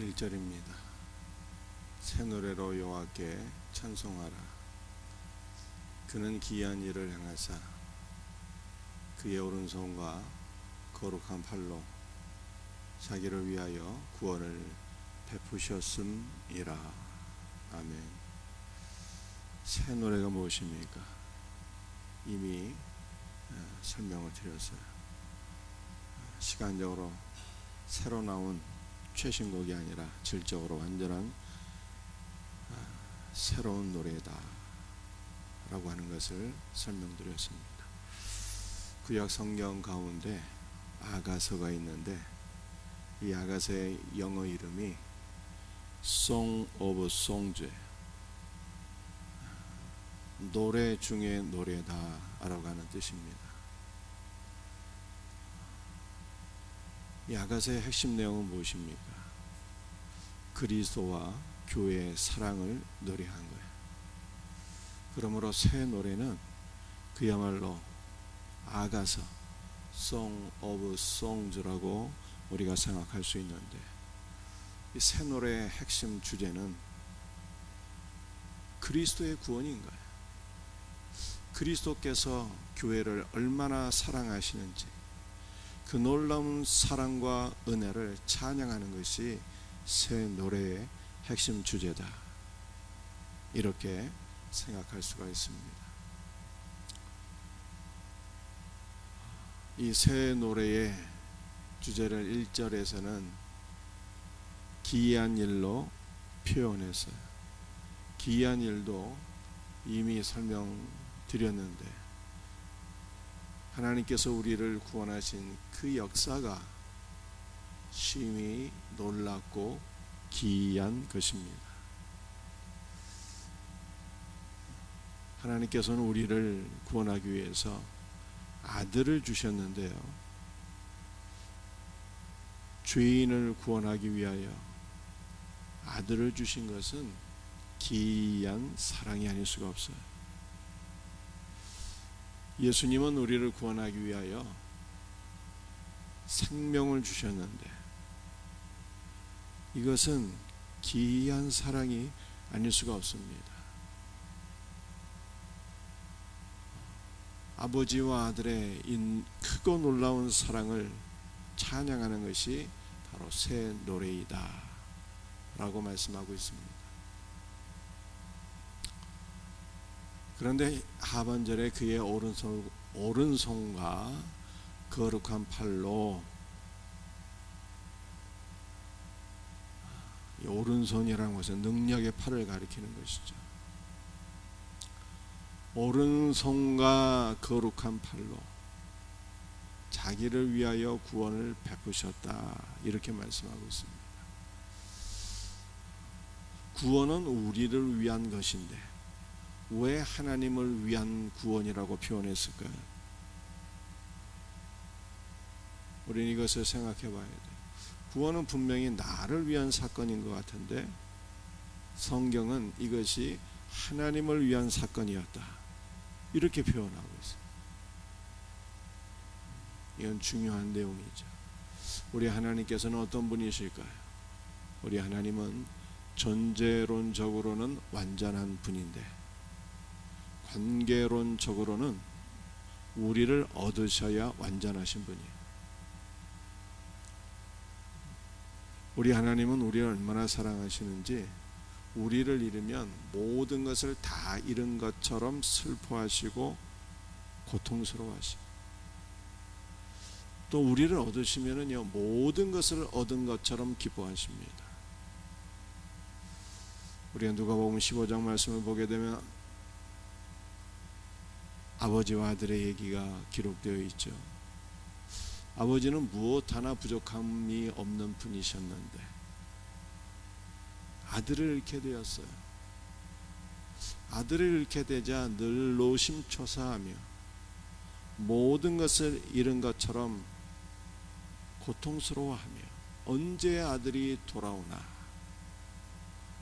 1절입니다. 새 노래로 여호와께 찬송하라. 그는 기이한 일을 행하사 그의 오른손과 거룩한 팔로 자기를 위하여 구원을 베푸셨음이라. 아멘. 새 노래가 무엇입니까? 이미 설명을 드렸어요. 시간적으로 새로 나온 최신곡이 아니라 질적으로 완전한 새로운 노래다 라고 하는 것을 설명드렸습니다. 구약 성경 가운데 아가서가 있는데 이 아가서의 영어 이름이 Song of Songs예요. 노래 중에 노래다 라고 하는 뜻입니다. 이 아가서의 핵심 내용은 무엇입니까? 그리스도와 교회의 사랑을 노래한 거예요. 그러므로 새 노래는 그야말로 아가서 Song of Songs라고 우리가 생각할 수 있는데, 이 새 노래의 핵심 주제는 그리스도의 구원인 거예요. 그리스도께서 교회를 얼마나 사랑하시는지 그 놀라운 사랑과 은혜를 찬양하는 것이 새 노래의 핵심 주제다, 이렇게 생각할 수가 있습니다. 이 새 노래의 주제를 1절에서는 기이한 일로 표현했어요. 기이한 일도 이미 설명드렸는데, 하나님께서 우리를 구원하신 그 역사가 심히 놀랍고 기이한 것입니다. 하나님께서는 우리를 구원하기 위해서 아들을 주셨는데요, 죄인을 구원하기 위하여 아들을 주신 것은 기이한 사랑이 아닐 수가 없어요. 예수님은 우리를 구원하기 위하여 생명을 주셨는데 이것은 기이한 사랑이 아닐 수가 없습니다. 아버지와 아들의 이 크고 놀라운 사랑을 찬양하는 것이 바로 새 노래이다 라고 말씀하고 있습니다. 그런데 하반절에 그의 오른손과 거룩한 팔로, 이 오른손이라는 것은 능력의 팔을 가리키는 것이죠. 오른손과 거룩한 팔로 자기를 위하여 구원을 베푸셨다, 이렇게 말씀하고 있습니다. 구원은 우리를 위한 것인데 왜 하나님을 위한 구원이라고 표현했을까요? 우리는 이것을 생각해 봐야 돼요. 구원은 분명히 나를 위한 사건인 것 같은데 성경은 이것이 하나님을 위한 사건이었다, 이렇게 표현하고 있어요. 이건 중요한 내용이죠. 우리 하나님께서는 어떤 분이실까요? 우리 하나님은 존재론적으로는 완전한 분인데 관계론적으로는 우리를 얻으셔야 완전하신 분이에요. 우리 하나님은 우리를 얼마나 사랑하시는지 우리를 잃으면 모든 것을 다 잃은 것처럼 슬퍼하시고 고통스러워하시고, 또 우리를 얻으시면은요 모든 것을 얻은 것처럼 기뻐하십니다. 우리가 누가복음 15장 말씀을 보게 되면 아버지와 아들의 얘기가 기록되어 있죠. 아버지는 무엇 하나 부족함이 없는 분이셨는데 아들을 잃게 되었어요. 아들을 잃게 되자 늘 노심초사하며 모든 것을 잃은 것처럼 고통스러워하며 언제 아들이 돌아오나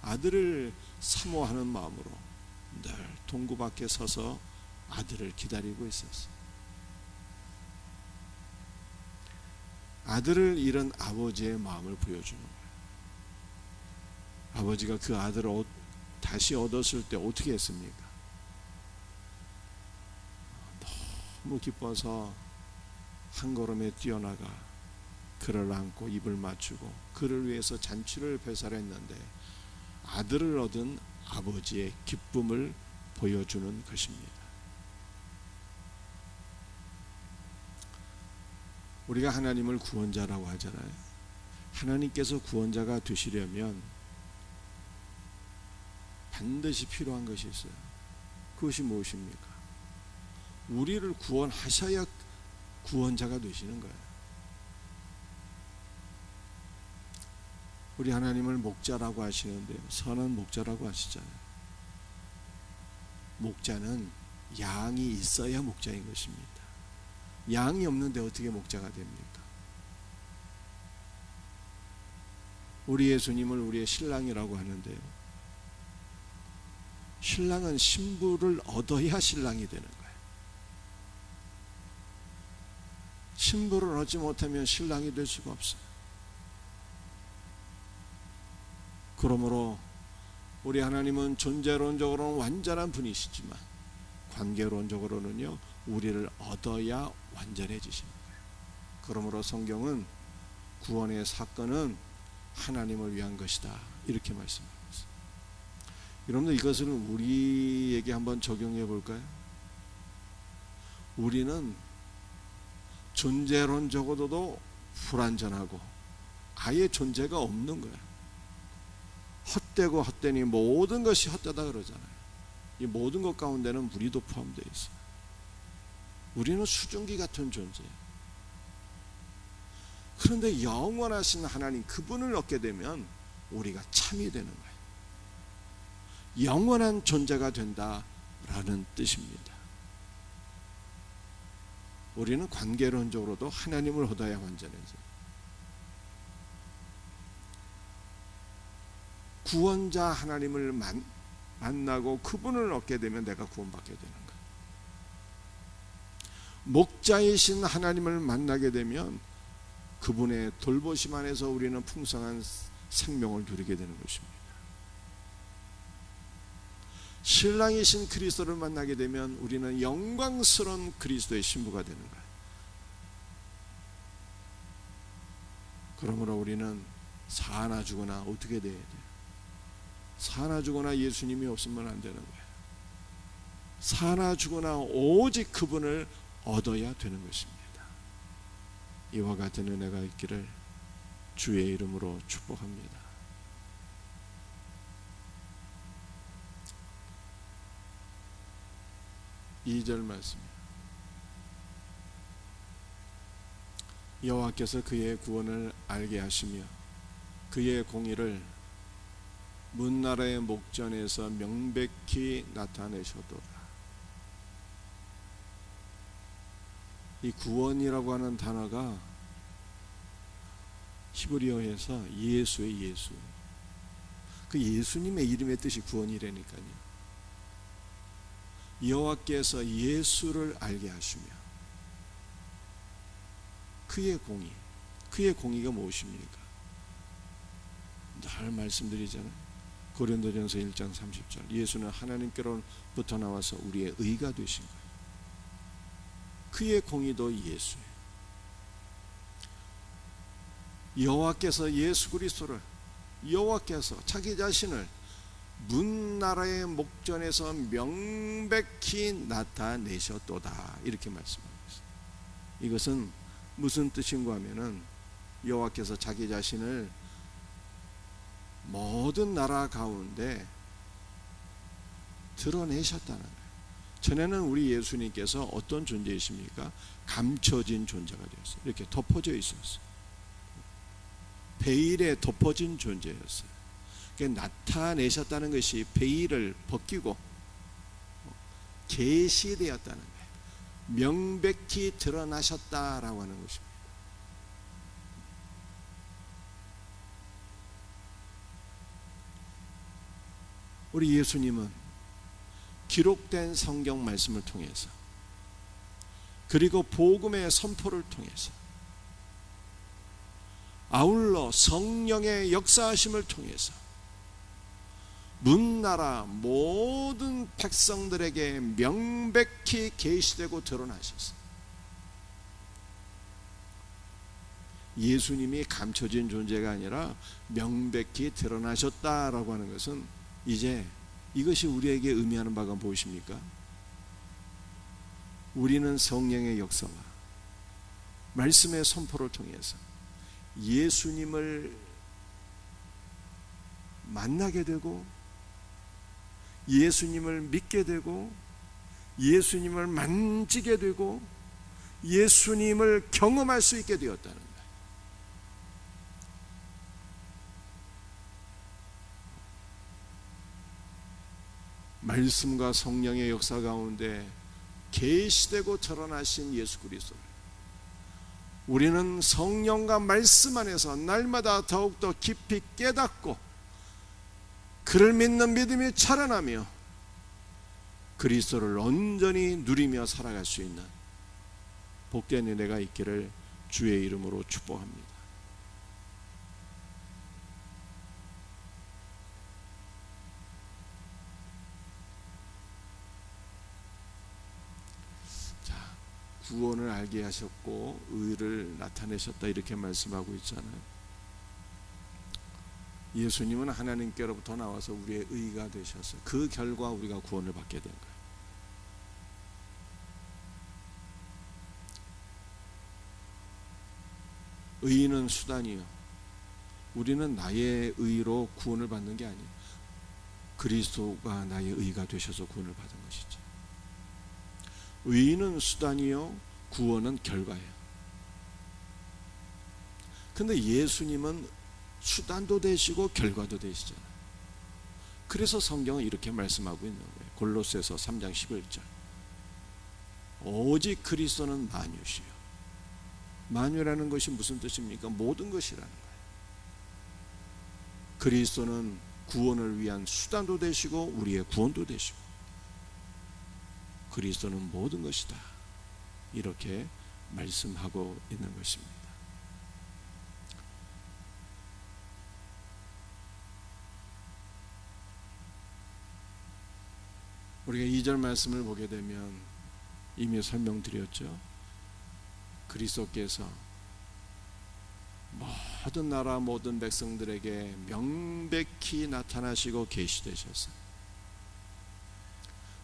아들을 사모하는 마음으로 늘 동구 밖에 서서 아들을 기다리고 있었어요. 아들을 잃은 아버지의 마음을 보여주는 거예요. 아버지가 그 아들을 다시 얻었을 때 어떻게 했습니까? 너무 기뻐서 한 걸음에 뛰어나가 그를 안고 입을 맞추고 그를 위해서 잔치를 배설했는데 아들을 얻은 아버지의 기쁨을 보여주는 것입니다. 우리가 하나님을 구원자라고 하잖아요. 하나님께서 구원자가 되시려면 반드시 필요한 것이 있어요. 그것이 무엇입니까? 우리를 구원하셔야 구원자가 되시는 거예요. 우리 하나님을 목자라고 하시는데요, 선한 목자라고 하시잖아요. 목자는 양이 있어야 목자인 것입니다. 양이 없는데 어떻게 목자가 됩니까? 우리 예수님을 우리의 신랑이라고 하는데요, 신랑은 신부를 얻어야 신랑이 되는 거예요. 신부를 얻지 못하면 신랑이 될 수가 없어요. 그러므로 우리 하나님은 존재론적으로는 완전한 분이시지만 관계론적으로는요, 우리를 얻어야 완전해지시는 거예요. 그러므로 성경은 구원의 사건은 하나님을 위한 것이다, 이렇게 말씀하고 있어요. 여러분들, 이것을 우리에게 한번 적용해 볼까요? 우리는 존재론적으로도 불완전하고 아예 존재가 없는 거예요. 헛되고 헛되니 모든 것이 헛되다 그러잖아요. 이 모든 것 가운데는 우리도 포함되어 있어요. 우리는 수증기 같은 존재예요. 그런데 영원하신 하나님, 그분을 얻게 되면 우리가 참이 되는 거예요. 영원한 존재가 된다라는 뜻입니다. 우리는 관계론적으로도 하나님을 얻어야 완전해져요. 구원자 하나님을 만나고 그분을 얻게 되면 내가 구원받게 되는 거예요. 목자이신 하나님을 만나게 되면 그분의 돌보심 안에서 우리는 풍성한 생명을 누리게 되는 것입니다. 신랑이신 그리스도를 만나게 되면 우리는 영광스러운 그리스도의 신부가 되는 거예요. 그러므로 우리는 사나 죽거나 어떻게 돼야 돼요? 사나 죽거나 예수님이 없으면 안 되는 거예요. 사나 죽거나 오직 그분을 얻어야 되는 것입니다. 이와 같은 은혜가 있기를 주의 이름으로 축복합니다. 이 절 말씀이에요. 여호와께서 그의 구원을 알게 하시며 그의 공의를 문나라의 목전에서 명백히 나타내셨도다. 이 구원이라고 하는 단어가 히브리어에서 예수의 예수, 그 예수님의 이름의 뜻이 구원이라니까요. 여호와께서 예수를 알게 하시며 그의 공의, 그의 공의가 무엇입니까? 늘 말씀드리잖아요. 고린도전서 1장 30절, 예수는 하나님께로부터 나와서 우리의 의가 되신 거예요. 그의 공의도 예수예요. 여호와께서 예수 그리스도를, 여호와께서 자기 자신을 문나라의 목전에서 명백히 나타내셨도다, 이렇게 말씀하고 있어요. 이것은 무슨 뜻인가 하면은 여호와께서 자기 자신을 모든 나라 가운데 드러내셨다는 거예요. 전에는 우리 예수님께서 어떤 존재이십니까? 감춰진 존재가 되었어요. 이렇게 덮어져 있었어요. 베일에 덮어진 존재였어요. 나타내셨다는 것이 베일을 벗기고 계시되었다는 거예요. 명백히 드러나셨다라고 하는 것입니다. 우리 예수님은 기록된 성경 말씀을 통해서, 그리고 복음의 선포를 통해서, 아울러 성령의 역사하심을 통해서 문나라 모든 백성들에게 명백히 계시되고 드러나셨어요. 예수님이 감춰진 존재가 아니라 명백히 드러나셨다라고 하는 것은 이제 이것이 우리에게 의미하는 바가 무엇입니까? 우리는 성령의 역사와 말씀의 선포를 통해서 예수님을 만나게 되고 예수님을 믿게 되고 예수님을 만지게 되고 예수님을 경험할 수 있게 되었다는 거예요. 말씀과 성령의 역사 가운데 계시되고 드러나신 예수 그리스도를 우리는 성령과 말씀 안에서 날마다 더욱더 깊이 깨닫고 그를 믿는 믿음이 자라나며 그리스도를 온전히 누리며 살아갈 수 있는 복된 은혜가 있기를 주의 이름으로 축복합니다. 구원을 알게 하셨고 의를 나타내셨다 이렇게 말씀하고 있잖아요. 예수님은 하나님께로부터 나와서 우리의 의가 되셨어요. 그 결과 우리가 구원을 받게 된 거예요. 의는 수단이요, 우리는 나의 의로 구원을 받는 게 아니에요. 그리스도가 나의 의가 되셔서 구원을 받은 것이죠. 의는 수단이요, 구원은 결과예요. 근데 예수님은 수단도 되시고 결과도 되시잖아요. 그래서 성경은 이렇게 말씀하고 있는 거예요. 골로새서 3장 11절. 오직 그리스도는 만유시요. 만유라는 것이 무슨 뜻입니까? 모든 것이라는 거예요. 그리스도는 구원을 위한 수단도 되시고 우리의 구원도 되시고 그리스도는 모든 것이다, 이렇게 말씀하고 있는 것입니다. 우리가 2절 말씀을 보게 되면 이미 설명드렸죠. 그리스도께서 모든 나라 모든 백성들에게 명백히 나타나시고 계시되셨어요.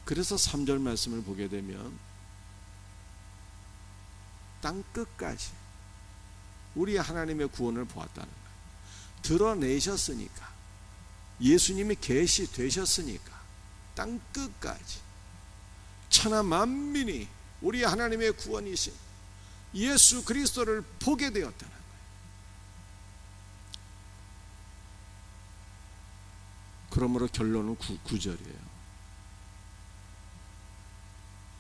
그래서 3절 말씀을 보게 되면 땅 끝까지 우리 하나님의 구원을 보았다는 거예요. 드러내셨으니까, 예수님이 계시되셨으니까 땅 끝까지 천하 만민이 우리 하나님의 구원이신 예수 그리스도를 보게 되었다는 거예요. 그러므로 결론은 9절이에요.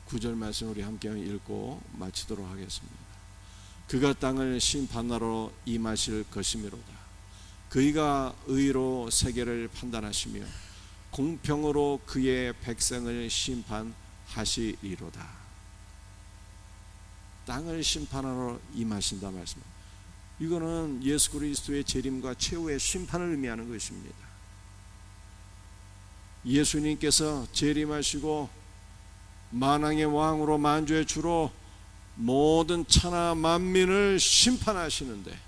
9절 말씀 우리 함께 읽고 마치도록 하겠습니다. 그가 땅을 심판하러 임하실 것이미로다. 그가 의로 세계를 판단하시며 공평으로 그의 백성을 심판하시리로다. 땅을 심판하러 임하신다 말씀. 이거는 예수 그리스도의 재림과 최후의 심판을 의미하는 것입니다. 예수님께서 재림하시고 만왕의 왕으로 만주의 주로 모든 천하 만민을 심판하시는데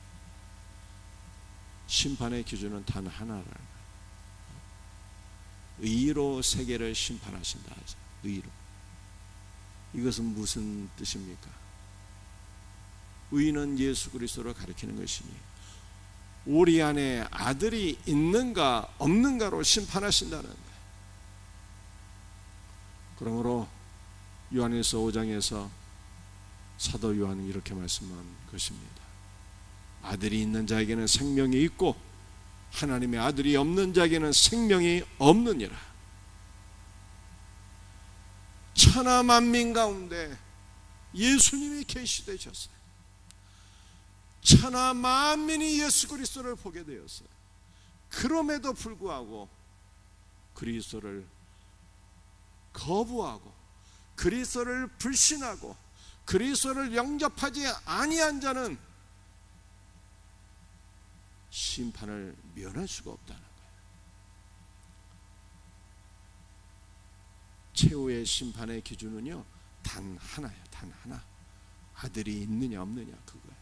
심판의 기준은 단 하나라는 거예요. 의로 세계를 심판하신다 하죠. 의로. 이것은 무슨 뜻입니까? 의는 예수 그리스도를 가리키는 것이니 우리 안에 아들이 있는가 없는가로 심판하신다는 거예요. 그러므로 요한일서 5장에서 사도 요한은 이렇게 말씀한 것입니다. 아들이 있는 자에게는 생명이 있고 하나님의 아들이 없는 자에게는 생명이 없느니라. 천하 만민 가운데 예수님이 계시되셨어요. 천하 만민이 예수 그리스도를 보게 되었어요. 그럼에도 불구하고 그리스도를 거부하고 그리스도를 불신하고 그리스도를 영접하지 아니한 자는 심판을 면할 수가 없다는 거예요. 최후의 심판의 기준은요 단 하나예요. 단 하나. 아들이 있느냐 없느냐 그거예요.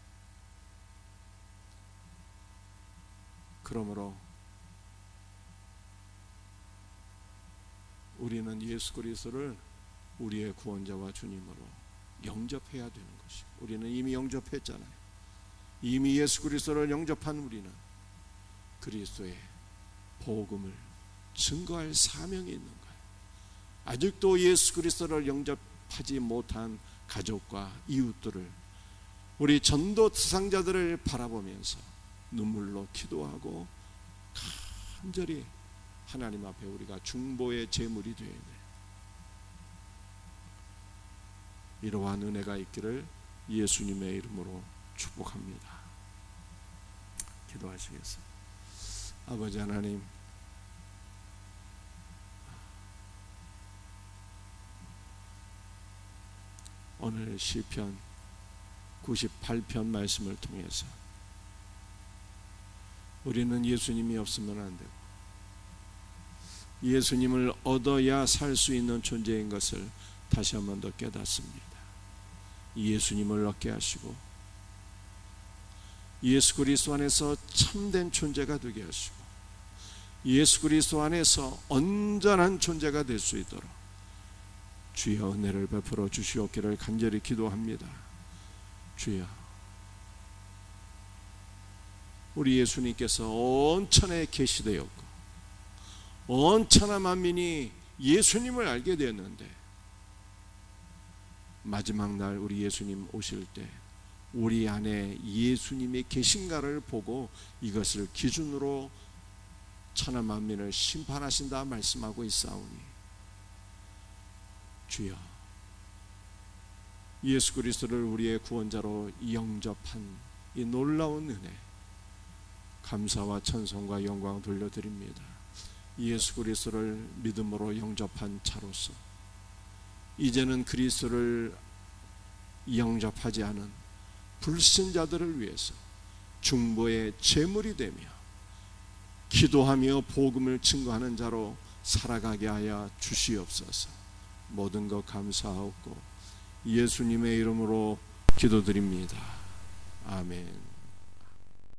그러므로 우리는 예수 그리스도를 우리의 구원자와 주님으로 영접해야 되는 것이고, 우리는 이미 영접했잖아요. 이미 예수 그리스도를 영접한 우리는 그리스도의 복음을 증거할 사명이 있는 거예요. 아직도 예수 그리스도를 영접하지 못한 가족과 이웃들을, 우리 전도 대상자들을 바라보면서 눈물로 기도하고 간절히 하나님 앞에 우리가 중보의 제물이 되어야 돼요. 이러한 은혜가 있기를 예수님의 이름으로 축복합니다. 기도하시겠습니다. 아버지 하나님, 오늘 시편 98편 말씀을 통해서 우리는 예수님이 없으면 안 되고 예수님을 얻어야 살 수 있는 존재인 것을 다시 한 번 더 깨닫습니다. 예수님을 얻게 하시고 예수 그리스도 안에서 참된 존재가 되게 하시고 예수 그리스도 안에서 온전한 존재가 될 수 있도록 주여 은혜를 베풀어 주시옵기를 간절히 기도합니다. 주여, 우리 예수님께서 온 천하에 계시되었고 온 천하 만민이 예수님을 알게 되었는데 마지막 날 우리 예수님 오실 때 우리 안에 예수님이 계신가를 보고 이것을 기준으로 천하 만민을 심판하신다 말씀하고 있사오니 주여, 예수 그리스도를 우리의 구원자로 영접한 이 놀라운 은혜 감사와 찬송과 영광 돌려드립니다. 예수 그리스도를 믿음으로 영접한 자로서 이제는 그리스도를 영접하지 않은 불신자들을 위해서 중보의 제물이 되며 기도하며 복음을 증거하는 자로 살아가게 하여 주시옵소서. 모든 것 감사하옵고 예수님의 이름으로 기도드립니다. 아멘.